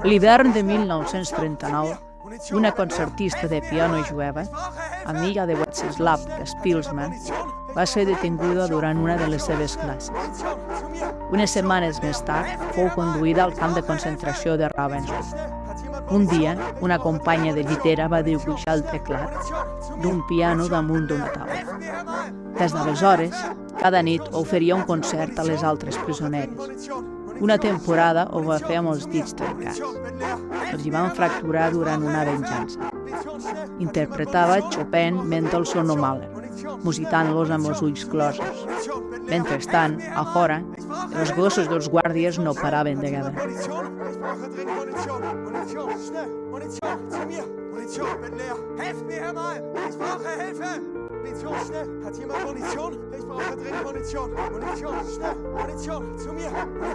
L'hivern de 1939, una concertista de piano jueva, amiga de Władysław Szpilman, va ser detinguda durant una de les seves classes. Unes setmanes més tard, fou conduïda al camp de concentració de Ravensbrück. Un dia, una companya de llitera va dibuixar el teclat d'un piano damunt d'una taula. Des d'aleshores, cada nit oferia un concert a les altres presoneres. Una temporada ho va fer amb els dits trencats. Els hi van fracturar durant una venjança. Interpretava Chopin, Mendelssohn o Mahler, musitant-los amb els ulls closos. Mentrestant, a fora, els gossos dels guàrdies no paraven de gadar. Helft mir, Herr Mal! Ich brauche Hilfe! Munition, schnell! Hat jemand Munition? Ich brauche dringend Munition! Munition, schnell! Munition, zu mir!